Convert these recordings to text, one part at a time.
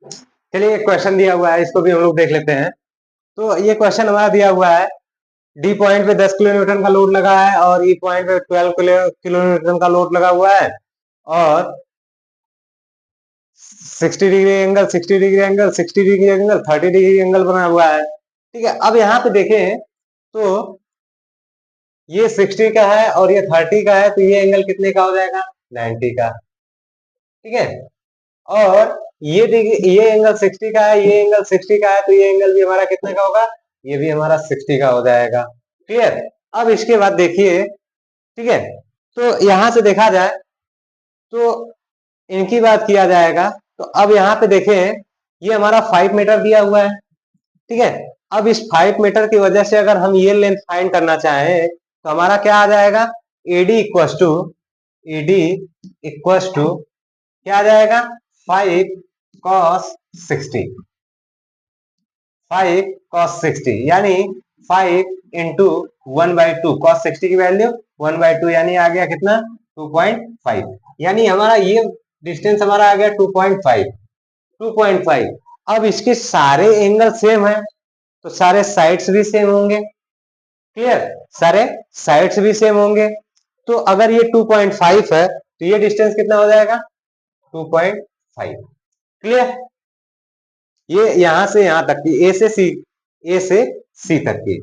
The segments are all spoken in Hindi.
चलिए एक क्वेश्चन दिया हुआ है, इसको भी हम लोग देख लेते हैं। तो ये क्वेश्चन हमारा दिया हुआ है, डी पॉइंट पे 10 किलो न्यूटन का लोड लगा है और ई पॉइंट पे 12 किलो न्यूटन का लोड लगा हुआ है, और 60 degree angle, 60 degree angle, 60 degree angle, 30 degree angle बना हुआ है। ठीक है, अब यहाँ पे देखें तो ये 60 का है और ये 30 का है, तो ये एंगल कितने का हो जाएगा? 90 का। ठीक है, और ये देखिए ये एंगल 60 का है, ये एंगल 60 का है, तो ये एंगल भी हमारा कितने का होगा? ये भी हमारा 60 का हो जाएगा। क्लियर? अब इसके बाद देखिए, ठीक है, तो यहां से देखा जाए तो इनकी बात किया जाएगा, तो अब यहाँ पे देखें ये हमारा 5 मीटर दिया हुआ है। ठीक है, अब इस 5 मीटर की वजह से अगर हम ये लेंथ फाइंड करना चाहें तो हमारा क्या आ जाएगा? एडी इक्वस टू क्या आ जाएगा? 5 cos 60, 5 cos 60 यानी 5 इंटू 1/2। cos 60 की वैल्यू 1/2 यानी आ गया कितना? 2.5। यानी हमारा ये डिस्टेंस हमारा आ गया 2.5। 2.5। अब इसके सारे एंगल सेम है तो सारे साइड्स भी सेम होंगे। क्लियर? सारे साइड्स भी सेम होंगे, तो अगर ये 2.5 है तो ये डिस्टेंस कितना हो जाएगा? 2.5। क्लियर? ये यहां से यहां तक की, ए से सी तक की।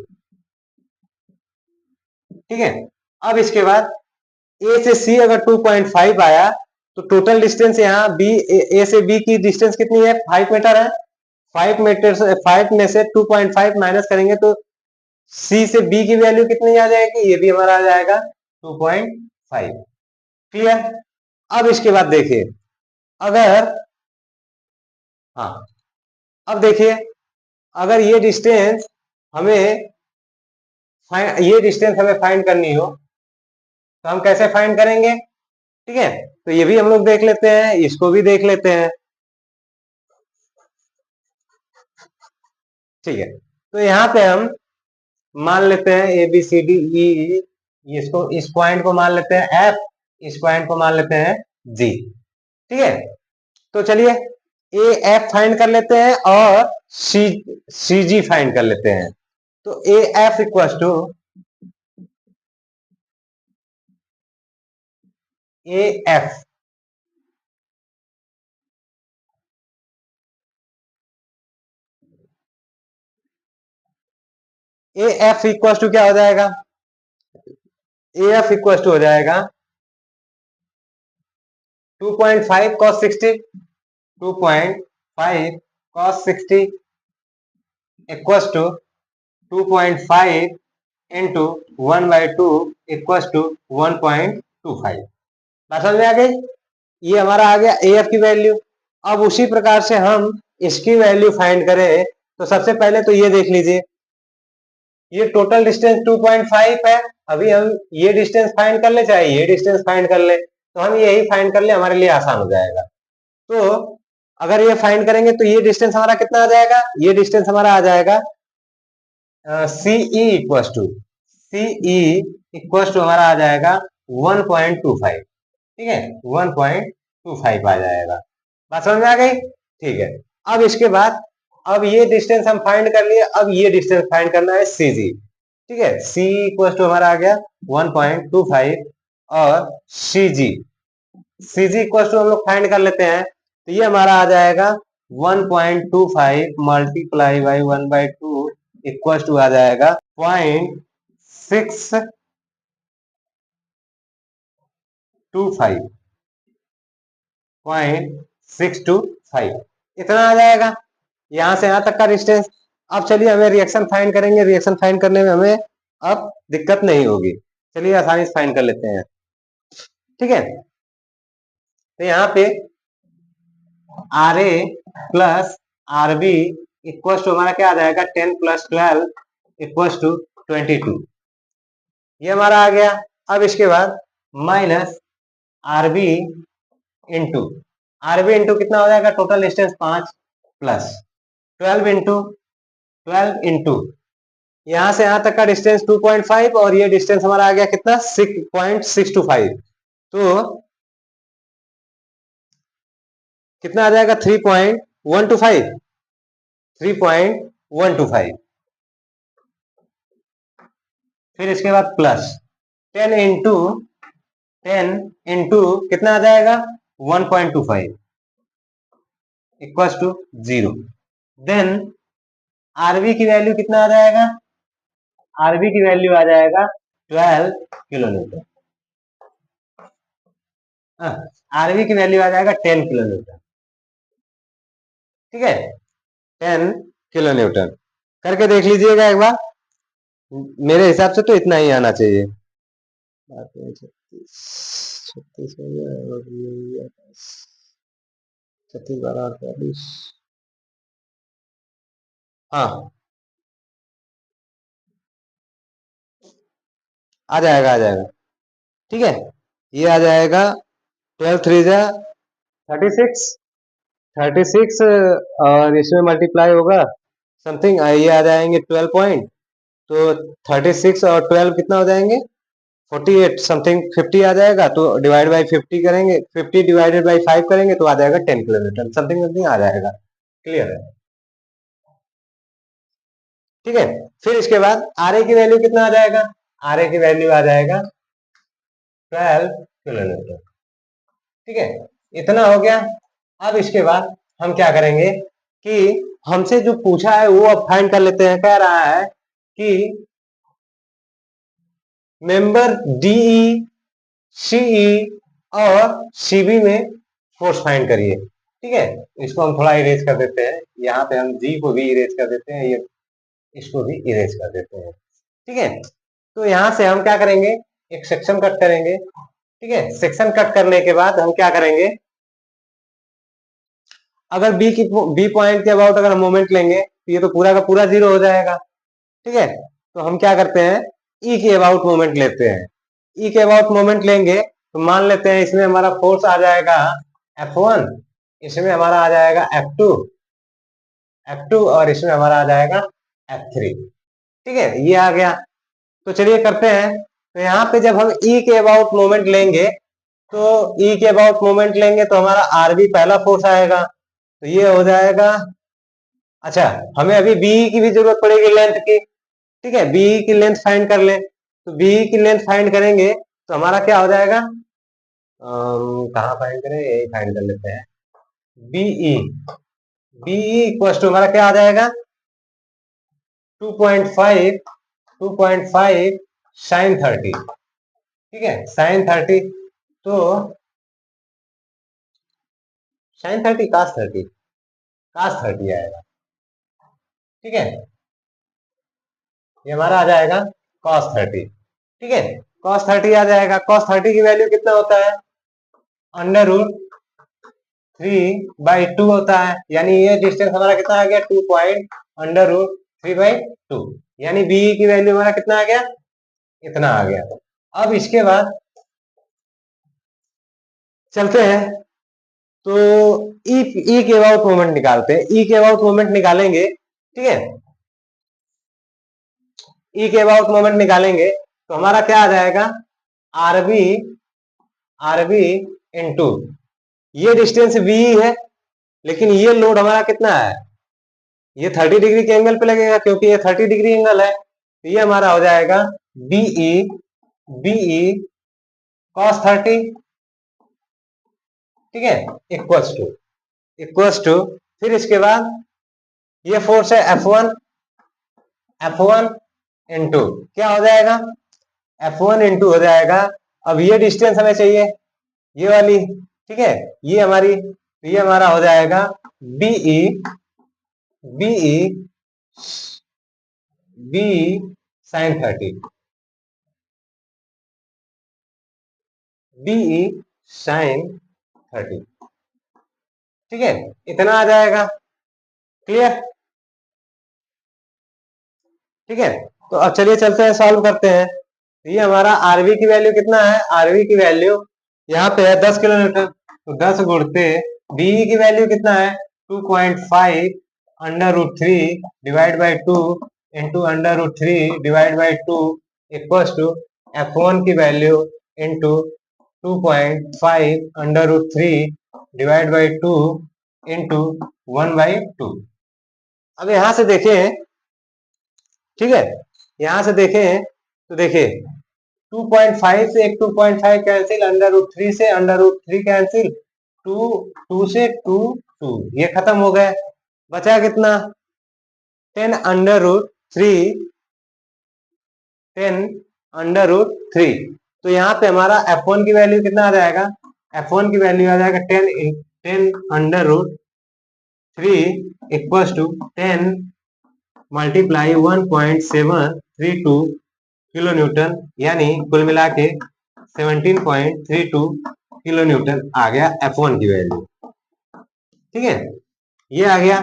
ठीक है, अब इसके बाद ए से सी अगर 2.5 आया तो टोटल डिस्टेंस यहाँ बी, ए से बी की डिस्टेंस कितनी है? 5 मीटर है। 5 मीटर से 5 में से 2.5 माइनस करेंगे तो सी से बी की वैल्यू कितनी आ जाएगी? ये भी हमारा आ जाएगा 2.5। क्लियर? अब इसके बाद देखिए, अगर हाँ, अब देखिए अगर ये डिस्टेंस हमें फाइंड करनी हो तो हम कैसे फाइंड करेंगे? ठीक है, तो ये भी हम लोग देख लेते हैं, इसको भी देख लेते हैं। ठीक है, तो यहाँ पे हम मान लेते हैं A B C D E, इसको इस पॉइंट को मान लेते हैं एफ, इस पॉइंट को मान लेते हैं जी। ठीक है, तो चलिए ए एफ फाइंड कर लेते हैं और सी जी फाइंड कर लेते हैं। तो A F equal to A F, A F equal to क्या हो जाएगा? ए एफ इक्वल टू हो जाएगा 2.5 cos 60, 2.5 cos 60 equal to 2.5 into 1/2 equal to 1.25। बात समझ में आ गई? ये हमारा आ गया ए एफ की वैल्यू। अब उसी प्रकार से हम इसकी वैल्यू फाइंड करें तो सबसे पहले तो ये देख लीजिए, ये टोटल डिस्टेंस 2.5 है। अभी हम ये डिस्टेंस फाइंड कर ले चाहे ये डिस्टेंस फाइंड कर ले, तो हम यही फाइंड कर ले, हमारे लिए आसान हो जाएगा। तो अगर ये फाइंड करेंगे तो ये डिस्टेंस हमारा कितना आ जाएगा? ये डिस्टेंस हमारा आ जाएगा सीई इक्वल टू हमारा आ जाएगा 1.25। ठीक है, 1.25 आ जाएगा। बात समझ में आ गई? ठीक है, अब इसके बाद अब ये डिस्टेंस हम फाइंड कर लिए, अब ये डिस्टेंस फाइंड करना है सी जी। ठीक है, सी इक्वल टू हमारा आ गया 1.25 और सी जी इक्वल टू हम लोग फाइंड कर लेते हैं, तो ये हमारा आ जाएगा 1.25 मल्टीप्लाई बाई 1/2 इक्वल टू आ जाएगा 0.625। इतना आ जाएगा यहां से यहां तक का डिस्टेंस। अब चलिए हमें रिएक्शन फाइंड करेंगे, रिएक्शन फाइंड करने में हमें अब दिक्कत नहीं होगी। चलिए आसानी से फाइंड कर लेते हैं। ठीक है, तो यहाँ पे R A plus R B equal to हमारा क्या आ जाएगा? 10 + 12 इक्वल टू 22। ये हमारा आ गया। अब इसके बाद माइनस आरबी इंटू कितना हो जाएगा? टोटल डिस्टेंस 5 प्लस 12 इंटू यहां से यहां तक का डिस्टेंस 2.5 और ये डिस्टेंस हमारा आ गया कितना? 6.625। तो कितना आ जाएगा? 125, 3.125। फिर इसके बाद प्लस 10 इंटू कितना आ जाएगा 1.25 इक्वल्स टू 0। देन आरबी की वैल्यू कितना आ जाएगा, आरबी की वैल्यू आ जाएगा 12 किलो न्यूटन। आरबी की वैल्यू आ जाएगा 10 किलो न्यूटन। ठीक है, 10 किलो न्यूटन करके देख लीजिएगा एक बार। मेरे हिसाब से तो इतना ही आना चाहिए। 36 हो गया, 36 12 48। हाँ आ जाएगा, आ जाएगा। ठीक है, ये आ जाएगा 12 3 जा 36, 36 और इसमें मल्टीप्लाई होगा समथिंग, ये आ जाएंगे 12 पॉइंट। तो 36 और 12 कितना हो जाएंगे 48 समथिंग, 50 आ जाएगा। तो डिवाइड बाई 50 करेंगे, 50 डिवाइडेड बाई 5 करेंगे तो आ जाएगा 10 किलोमीटर समथिंग समथिंग आ जाएगा। क्लियर है? ठीक है, फिर इसके बाद आर ए की वैल्यू कितना आ जाएगा, आर ए की वैल्यू आ जाएगा 12 किलोमीटर। ठीक है, इतना हो गया। अब इसके बाद हम क्या करेंगे कि हमसे जो पूछा है वो अब फाइंड कर लेते हैं। कह रहा है कि मेंबर डीई, सीई और सीबी में फोर्स फाइंड करिए। ठीक है, इसको हम थोड़ा इरेज कर देते हैं, यहाँ पे हम जी को भी इरेज कर देते हैं, ये इसको भी इरेज कर देते हैं। ठीक है, तो यहाँ से हम क्या करेंगे, एक सेक्शन कट करेंगे। ठीक है, सेक्शन कट करने के बाद हम क्या करेंगे, अगर बी पॉइंट के अबाउट अगर हम मोमेंट लेंगे तो ये तो पूरा का पूरा जीरो हो जाएगा। ठीक है, तो हम क्या करते हैं, ई के अबाउट मोमेंट लेते हैं। ई के अबाउट मोमेंट लेंगे तो मान लेते हैं इसमें हमारा फोर्स आ जाएगा F1, इसमें हमारा आ जाएगा F2 और इसमें हमारा आ जाएगा F3। ठीक है, ये आ गया। तो चलिए करते हैं। तो यहाँ पे जब हम ई के अबाउट मोमेंट लेंगे तो ई के अबाउट मोमेंट लेंगे तो हमारा आरबी पहला फोर्स आएगा, तो ये हो जाएगा। अच्छा, हमें अभी बी की भी जरूरत पड़ेगी लेंथ की। ठीक है, बी की लेंथ फाइंड कर ले, तो बी की लेंथ फाइंड करेंगे तो हमारा क्या हो जाएगा, कहाँ फाइंड करें, यही फाइंड कर लेते हैं। बीई, बीई इक्वल टू हमारा क्या आ जाएगा 2.5, 2.5 साइन 30। ठीक है, साइन 30, तो साइन 30 कास 30, कास 30 आएगा। ठीक है, ये हमारा आ जाएगा cos 30। ठीक है, cos 30 आ जाएगा। cos 30 की वैल्यू कितना होता है, अंडर रूट 3/2 होता है, यानी ये डिस्टेंस हमारा कितना आ गया 2 पॉइंट अंडर रूट 3/2, यानी बी की वैल्यू हमारा कितना आ गया, इतना आ गया। अब इसके बाद चलते हैं, तो ई के अबाउट मोमेंट निकालते हैं। ई के अबाउट मोमेंट निकालेंगे, ठीक है, ई के अबाउट मोमेंट निकालेंगे तो हमारा क्या आ जाएगा, आरबी, आरबी इंटू ये डिस्टेंस बी है, लेकिन ये लोड हमारा कितना है, ये 30 डिग्री के एंगल पे लगेगा क्योंकि ये 30 डिग्री एंगल है। तो ये हमारा हो जाएगा बीई, बीई cos 30। ठीक है, इक्वल्स टू फिर इसके बाद ये फोर्स है F1, F1 इंटू क्या हो जाएगा, F1 इंटू हो जाएगा। अब ये डिस्टेंस हमें चाहिए, ये वाली। ठीक है, ये हमारी, ये हमारा हो जाएगा BE, BE, BE sine 30, BE sine 30। ठीक है, इतना आ जाएगा। क्लियर? ठीक है, तो अब चलिए चलते हैं, सॉल्व करते हैं। ये हमारा आरबी की वैल्यू कितना है, आरबी की वैल्यू यहाँ पे है 10 किलोमीटर, तो 10 गुणते बीई की वैल्यू कितना है 2.5 under root 3 divide by 2 into under root 3 divide by 2 equals to F1 की value into 2.5 under root 3 divide by 2 into 1/2। अब यहां से देखें, ठीक है, यहां से देखें तो देखिए 2.5 से एक 2.5 कैंसिल, √3 से √3 कैंसिल, 2 से 2 ये खत्म हो गए। बचा कितना? 10√3, 10√3। तो यहाँ पे हमारा f1 की वैल्यू कितना आ जाएगा? f1 की वैल्यू आ जाएगा 10√3 equals to 10 multiply 1.732 kilo newton, यानी कुल मिला के 17.32 किलो न्यूटन आ गया f1 की वैल्यू। ठीक है, ये आ गया।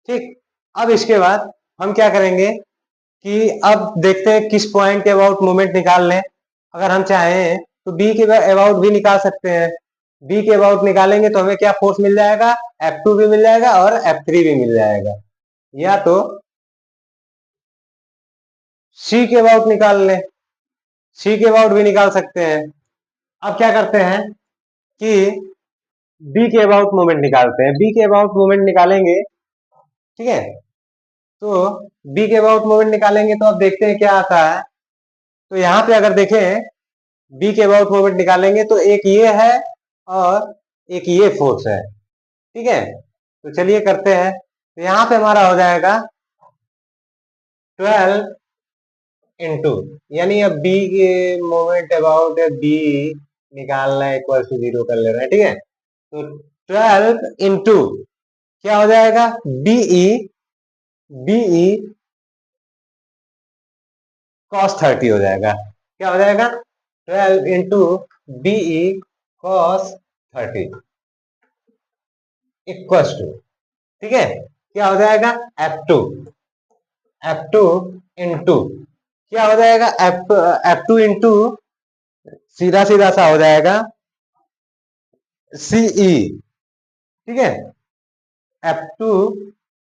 ठीक, अब इसके बाद हम क्या करेंगे कि अब देखते हैं किस पॉइंट के अबाउट मोमेंट निकाल लें। अगर हम चाहें तो बी के अबाउट भी निकाल सकते हैं। बी के अबाउट निकालेंगे तो हमें क्या फोर्स मिल जाएगा? F2 भी मिल जाएगा और F3 भी मिल जाएगा। या तो सी के अबाउट निकाल लें, सी के अबाउट भी निकाल सकते हैं। अब क्या करते हैं कि बी के अबाउट मोमेंट निकालते हैं। बी के अबाउट मोमेंट निकालेंगे, ठीक है, तो बी के अबाउट मोमेंट निकालेंगे तो अब देखते हैं क्या आता है। तो यहाँ पे अगर देखें बी के अबाउट मोमेंट निकालेंगे तो एक ये है और एक ये फोर्स है। ठीक है, तो चलिए करते हैं। तो यहाँ पे हमारा हो जाएगा 12 इंटू, यानी अब बी के मोमेंट अबाउट बी निकालना है, इक्वल टू 0 कर ले रहे हैं। ठीक है, तो 12 इंटू क्या हो जाएगा? बीई, बीई cos 30 हो जाएगा। क्या हो जाएगा? 12 into BE cos 30 equal to, ठीक है, क्या हो जाएगा? F2, F2 इंटू क्या हो जाएगा? F2 इंटू सीधा सीधा सा हो जाएगा सीई। ठीक है, F2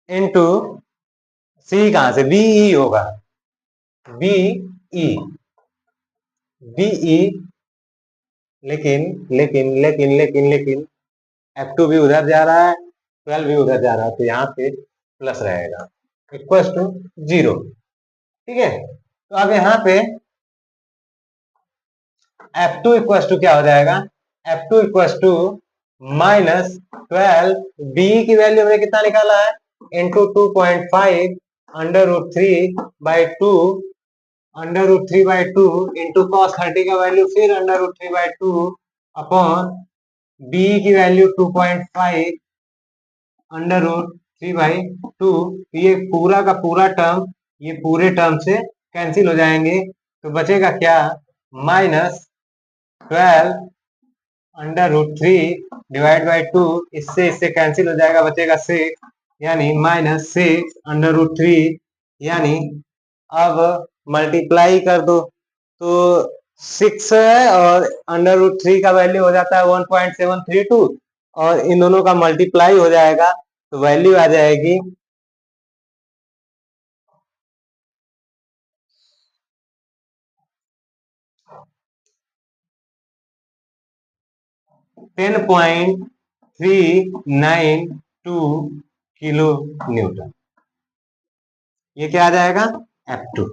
इंटू सी कहां से? बीई होगा, बीई, बीई, लेकिन लेकिन लेकिन लेकिन लेकिन F2 भी उधर जा रहा है, 12 भी उधर जा रहा है, तो यहाँ पे प्लस रहेगा, इक्वल टू 0। ठीक है, तो अब यहाँ पे F2 इक्वल टू क्या हो जाएगा? F2 इक्वल टू -12, बी की वैल्यू हमने कितना निकाला है? इंटू 2.5 √3/2, √3/2 इंटू cos 30 का वैल्यू फिर √3/2 अपॉन बी की वैल्यू 2.5 √3/2। ये पूरा का पूरा टर्म ये पूरे टर्म से कैंसिल हो जाएंगे, तो बचेगा क्या? -12 √3 डिवाइड बाई 2, इससे कैंसिल हो जाएगा, बचेगा 6, यानी -6 √3, यानी अब मल्टीप्लाई कर दो तो 6 है और √3 का वैल्यू हो जाता है 1.732, और इन दोनों का मल्टीप्लाई हो जाएगा तो वैल्यू आ जाएगी 10.392 किलो न्यूटन। ये क्या आ जाएगा? F2।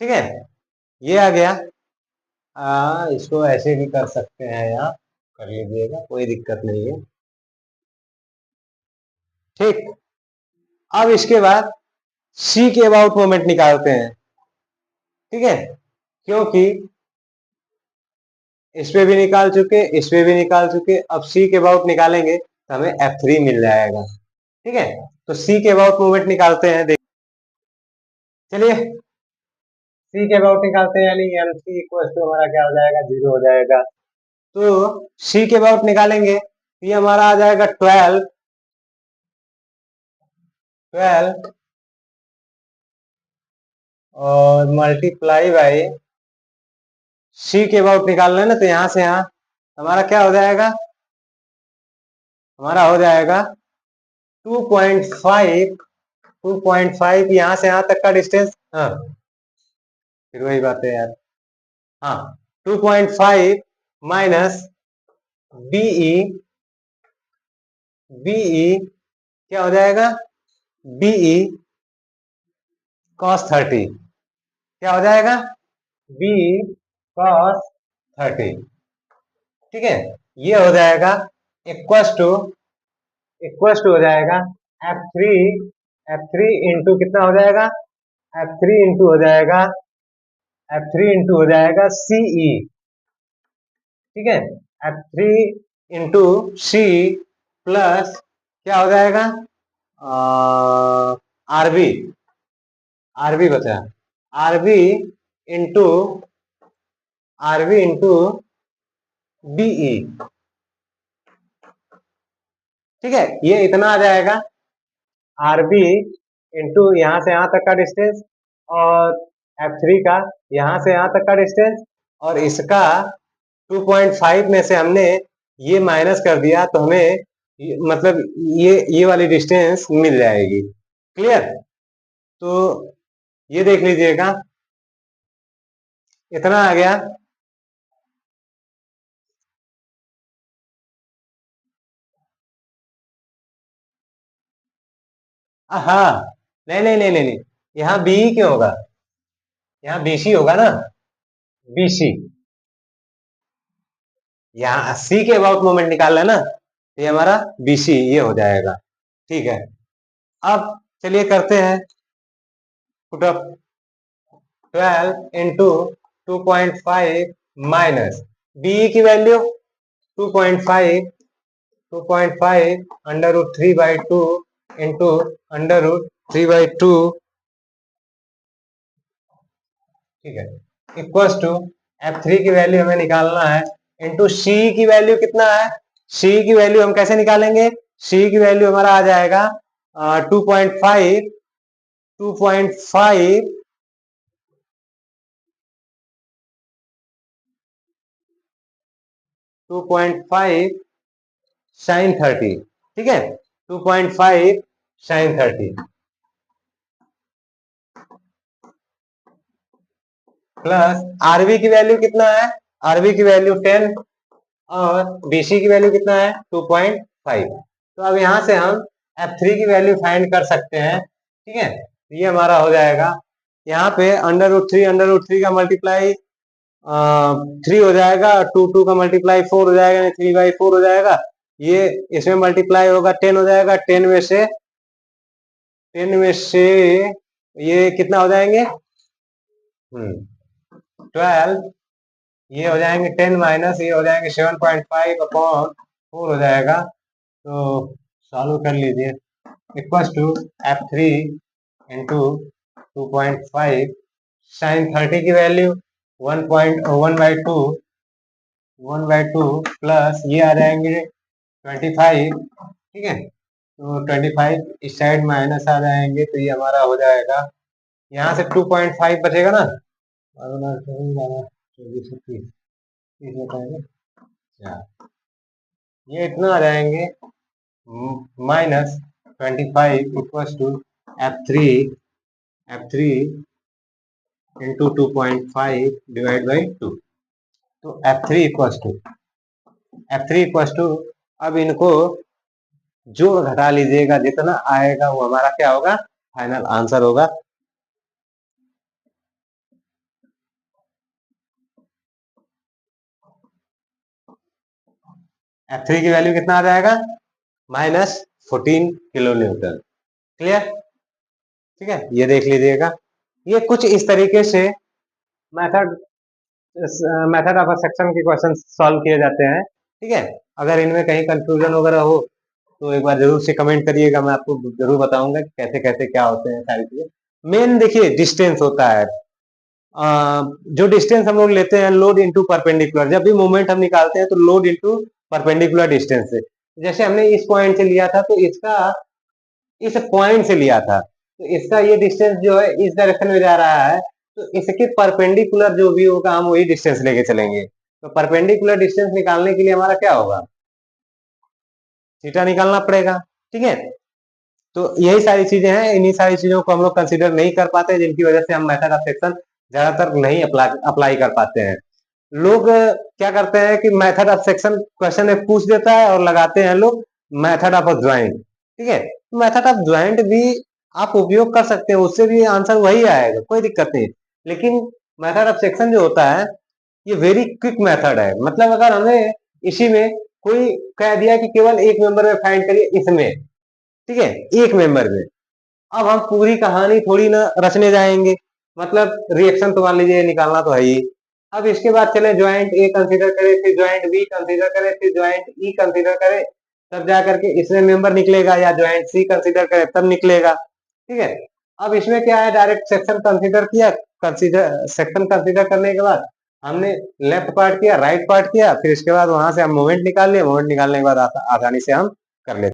ठीक है, ये आ गया। इसको ऐसे भी कर सकते हैं, यहाँ कर लीजिएगा, कोई दिक्कत नहीं है। ठीक, अब इसके बाद सी के अबाउट मोमेंट निकालते हैं। ठीक है, क्योंकि इस पे भी निकाल चुके, इस पे भी निकाल चुके, अब सी के अबाउट निकालेंगे तो हमें F3 मिल जाएगा। ठीक है, तो सी के अबाउट मोमेंट निकालते हैं। देख, चलिए सी के अबाउट निकालते हैं, यानी MC इक्वल टू हमारा क्या हो जाएगा? 0 हो जाएगा। तो सी के अबाउट निकालेंगे तो ये हमारा आ जाएगा 12 और मल्टीप्लाई बाई सी के अबाउट निकालना है ना, तो यहां से यहां हमारा क्या हो जाएगा? हमारा हो जाएगा 2.5 यहां से यहां तक का डिस्टेंस। हाँ, फिर वही बात है यार। हाँ, 2.5 माइनस बीई, बीई क्या हो जाएगा, बीई cos 30, क्या हो जाएगा, बीई cos 30, ठीक है। ये हो जाएगा इक्वस टू हो जाएगा F3, F3 इंटू कितना हो जाएगा, F3 इंटू हो जाएगा, F3 इंटू हो जाएगा सीई, ठीक है। F3 इंटू सी प्लस क्या हो जाएगा, आरबी, आरबी बचा, RB into, RB into BE, ठीक है। ये इतना आ जाएगा आरबी इंटू यहां से यहां तक का डिस्टेंस, और F3 का यहां से यहां तक का डिस्टेंस, और इसका 2.5 में से हमने ये माइनस कर दिया तो हमें मतलब ये वाली डिस्टेंस मिल जाएगी। क्लियर? तो ये देख लीजिएगा, इतना आ गया। हाँ, नहीं नहीं नहीं नहीं नहीं, यहाँ बी क्यों होगा, यहाँ बीसी होगा ना, बीसी, यहाँ सी के अबाउट मोमेंट निकालना है ना, तो ये हमारा बीसी ये हो जाएगा, ठीक है। अब चलिए करते हैं पुटअप, 12 इंटू 2.5 माइनस बी की वैल्यू 2.5, 2.5 under root 3/2 into under root 3/2, ठीक है, इक्वल्स टू F3 की वैल्यू हमें निकालना है इंटू सी की वैल्यू कितना है, सी की वैल्यू हम कैसे निकालेंगे, सी की वैल्यू हमारा आ जाएगा 2.5, 2.5 2.5 साइन 30, ठीक है, 2.5 साइन 30 प्लस आरबी की वैल्यू कितना है, आरबी की वैल्यू 10 और बीसी की वैल्यू कितना है 2.5। तो अब यहां से हम F3 की वैल्यू फाइंड कर सकते हैं, ठीक है। ये हमारा हो जाएगा, यहाँ पे अंडर रूट थ्री का मल्टीप्लाई 3 हो जाएगा, 2 का मल्टीप्लाई 4 हो जाएगा, 3/4 हो जाएगा, ये इसमें मल्टीप्लाई होगा 10 हो जाएगा, 10 में से ये कितना हो जाएंगे 12, ये हो जाएंगे 10 माइनस ये हो जाएंगे 7.5/4 हो जाएगा। तो सॉल्व कर लीजिए, equals to F3 into 2.5 sign 30 की वैल्यू 1/2, 1/2 प्लस ये आ जाएंगे 25, ठीक है। तो 25 इस साइड माइनस आ जाएंगे, तो ये हमारा हो जाएगा, यहाँ से 2.5 बचेगा ना, 30 बताएंगे, ये इतना आ जाएंगे -25 equals to F3 into 2.5 divide by 2। तो F3 इक्वल्स टू अब इनको जोड़ घटा लीजिएगा, जितना आएगा वो हमारा क्या होगा, फाइनल आंसर होगा। F3 की वैल्यू कितना आ जाएगा, -14 किलो न्यूटन। क्लियर? ठीक है, ये देख लीजिएगा, ये कुछ इस तरीके से मेथड मेथड ऑफ सेक्शन के क्वेश्चन सॉल्व किए जाते हैं, ठीक है। अगर इनमें कहीं कंफ्यूजन वगैरह हो तो एक बार जरूर से कमेंट करिएगा, मैं आपको जरूर बताऊंगा कि कैसे कैसे क्या होते हैं सारी चीजें। मेन देखिए डिस्टेंस होता है, जो डिस्टेंस हम लोग लेते हैं लोड इनटू परपेंडिकुलर, जब भी मोमेंट हम निकालते हैं तो लोड इनटू परपेंडिकुलर डिस्टेंस से, जैसे हमने इस पॉइंट से लिया था तो इसका इस पॉइंट से लिया था, तो इसका ये डिस्टेंस जो है इस डायरेक्शन में जा रहा है, तो इसके परपेंडिकुलर जो भी होगा हम वही डिस्टेंस लेके चलेंगे। तो परपेंडिकुलर डिस्टेंस निकालने के लिए हमारा क्या होगा, थीटा निकालना पड़ेगा, ठीक है। तो यही सारी चीजें हैं, इन्हीं सारी चीजों को हम लोग कंसीडर नहीं कर पाते, जिनकी वजह से हम मेथड ऑफ सेक्शन ज्यादातर नहीं अप्लाई कर पाते हैं। लोग क्या करते हैं कि मेथड ऑफ सेक्शन क्वेश्चन में पूछ देता है और लगाते हैं लोग मेथड ऑफ ज्वाइंट। ठीक है, मेथड ऑफ ज्वाइंट भी आप उपयोग कर सकते हैं, उससे भी आंसर वही आएगा, कोई दिक्कत नहीं। लेकिन मेथड ऑफ सेक्शन जो होता है ये वेरी क्विक मेथड है। मतलब अगर हमें इसी में कोई कह दिया कि केवल एक मेंबर में फाइंड करिए इसमें, ठीक है, एक मेंबर में, अब हम पूरी कहानी थोड़ी ना रचने जाएंगे, मतलब रिएक्शन तो मान लीजिए निकालना तो है ही। अब इसके बाद चले ज्वाइंट ए कंसीडर करें, फिर ज्वाइंट बी कंसीडर करें, फिर ज्वाइंट ई कंसीडर करें, तब जा करके इसमें मेंबर निकलेगा, या ज्वाइंट सी कंसीडर करें तब निकलेगा। ठीक है, अब इसमें क्या है, डायरेक्ट सेक्शन कंसीडर किया, कंसीडर सेक्शन कंसीडर करने के बाद हमने लेफ्ट पार्ट किया, राइट पार्ट किया, फिर इसके बाद वहां से हम मोमेंट निकाल लिया, मोमेंट निकालने के बाद आसानी से हम कर लेते